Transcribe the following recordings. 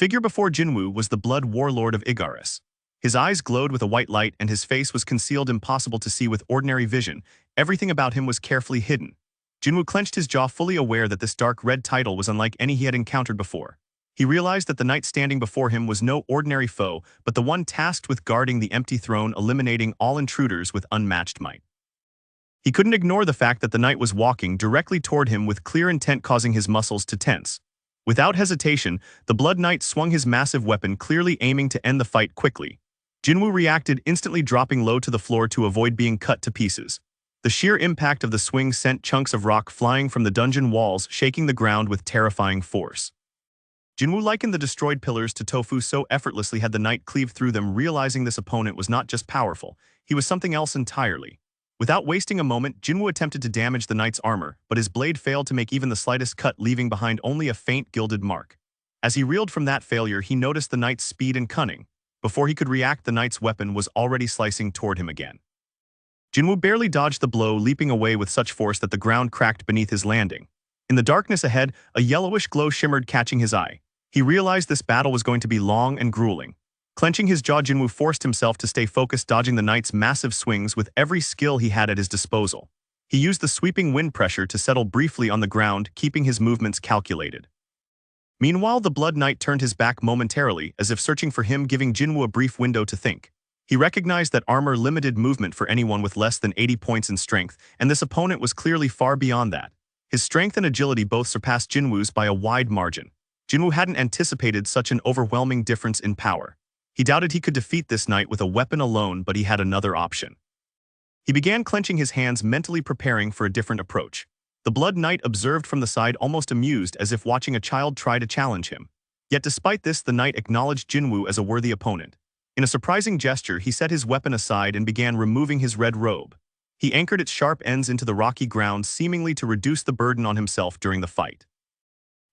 figure before Jin-Woo was the blood warlord of Igris. His eyes glowed with a white light and his face was concealed impossible to see with ordinary vision. Everything about him was carefully hidden. Jin-Woo clenched his jaw, fully aware that this dark red title was unlike any he had encountered before. He realized that the knight standing before him was no ordinary foe, but the one tasked with guarding the empty throne, eliminating all intruders with unmatched might. He couldn't ignore the fact that the knight was walking directly toward him with clear intent, causing his muscles to tense. Without hesitation, the Blood Knight swung his massive weapon, clearly aiming to end the fight quickly. Jin-Woo reacted, instantly dropping low to the floor to avoid being cut to pieces. The sheer impact of the swing sent chunks of rock flying from the dungeon walls, shaking the ground with terrifying force. Jin-Woo likened the destroyed pillars to tofu, so effortlessly had the knight cleaved through them. Realizing this opponent was not just powerful, he was something else entirely. Without wasting a moment, Jin-Woo attempted to damage the knight's armor, but his blade failed to make even the slightest cut, leaving behind only a faint gilded mark. As he reeled from that failure, he noticed the knight's speed and cunning. Before he could react, the knight's weapon was already slicing toward him again. Jin-Woo barely dodged the blow, leaping away with such force that the ground cracked beneath his landing. In the darkness ahead, a yellowish glow shimmered, catching his eye. He realized this battle was going to be long and grueling. Clenching his jaw, Jin-Woo forced himself to stay focused, dodging the knight's massive swings with every skill he had at his disposal. He used the sweeping wind pressure to settle briefly on the ground, keeping his movements calculated. Meanwhile, the Blood Knight turned his back momentarily, as if searching for him, giving Jin-Woo a brief window to think. He recognized that armor limited movement for anyone with less than 80 points in strength, and this opponent was clearly far beyond that. His strength and agility both surpassed Jin-Woo's by a wide margin. Jin-Woo hadn't anticipated such an overwhelming difference in power. He doubted he could defeat this knight with a weapon alone, but he had another option. He began clenching his hands, mentally preparing for a different approach. The Blood Knight observed from the side, almost amused, as if watching a child try to challenge him. Yet despite this, the knight acknowledged Jin-Woo as a worthy opponent. In a surprising gesture, he set his weapon aside and began removing his red robe. He anchored its sharp ends into the rocky ground, seemingly to reduce the burden on himself during the fight.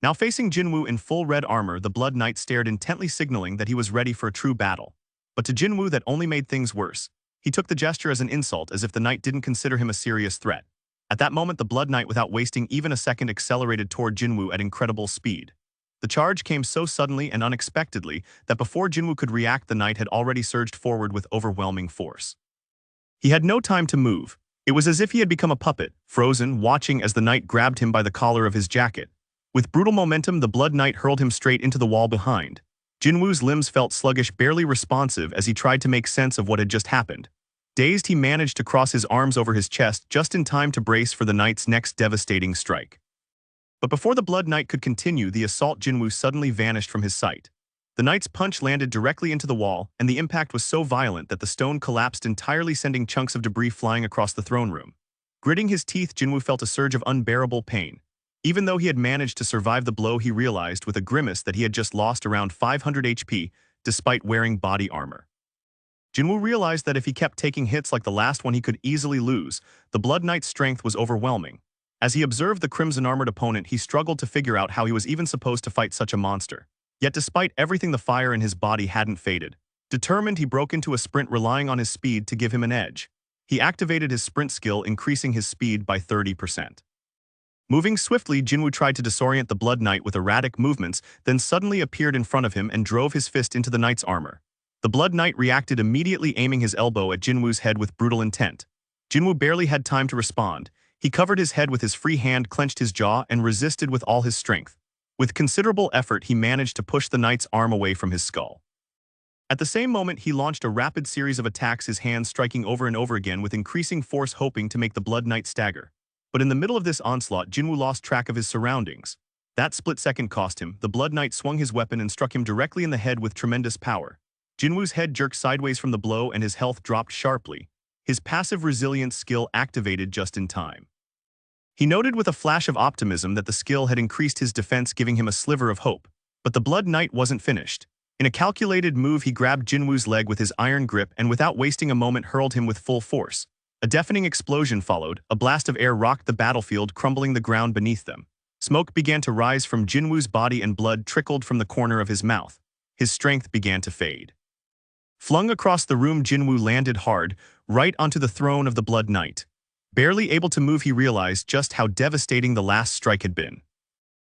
Now facing Jin-Woo in full red armor, the Blood Knight stared intently, signaling that he was ready for a true battle. But to Jin-Woo, that only made things worse. He took the gesture as an insult, as if the knight didn't consider him a serious threat. At that moment, the Blood Knight, without wasting even a second, accelerated toward Jin-Woo at incredible speed. The charge came so suddenly and unexpectedly that before Jin-Woo could react, the knight had already surged forward with overwhelming force. He had no time to move. It was as if he had become a puppet, frozen, watching as the knight grabbed him by the collar of his jacket. With brutal momentum, the Blood Knight hurled him straight into the wall behind. Jin-Woo's limbs felt sluggish, barely responsive, as he tried to make sense of what had just happened. Dazed, he managed to cross his arms over his chest just in time to brace for the knight's next devastating strike. But before the Blood Knight could continue the assault, Jin-Woo suddenly vanished from his sight. The knight's punch landed directly into the wall, and the impact was so violent that the stone collapsed entirely, sending chunks of debris flying across the throne room. Gritting his teeth, Jin-Woo felt a surge of unbearable pain. Even though he had managed to survive the blow, he realized with a grimace that he had just lost around 500 HP, despite wearing body armor. Jin-Woo realized that if he kept taking hits like the last one, he could easily lose. The Blood Knight's strength was overwhelming. As he observed the crimson-armored opponent, he struggled to figure out how he was even supposed to fight such a monster. Yet despite everything, the fire in his body hadn't faded. Determined, he broke into a sprint, relying on his speed to give him an edge. He activated his sprint skill, increasing his speed by 30%. Moving swiftly, Jin-Woo tried to disorient the Blood Knight with erratic movements, then suddenly appeared in front of him and drove his fist into the knight's armor. The Blood Knight reacted immediately, aiming his elbow at Jin-Woo's head with brutal intent. Jin-Woo barely had time to respond. He covered his head with his free hand, clenched his jaw, and resisted with all his strength. With considerable effort, he managed to push the knight's arm away from his skull. At the same moment, he launched a rapid series of attacks, his hands striking over and over again with increasing force, hoping to make the Blood Knight stagger. But in the middle of this onslaught, Jin-Woo lost track of his surroundings. That split second cost him. The Blood Knight swung his weapon and struck him directly in the head with tremendous power. Jin-Woo's head jerked sideways from the blow and his health dropped sharply. His passive resilience skill activated just in time. He noted with a flash of optimism that the skill had increased his defense, giving him a sliver of hope. But the Blood Knight wasn't finished. In a calculated move, he grabbed Jin-Woo's leg with his iron grip and without wasting a moment hurled him with full force. A deafening explosion followed. A blast of air rocked the battlefield, crumbling the ground beneath them. Smoke began to rise from Jin-Woo's body and blood trickled from the corner of his mouth. His strength began to fade. Flung across the room, Jin-Woo landed hard, right onto the throne of the Blood Knight. Barely able to move, he realized just how devastating the last strike had been.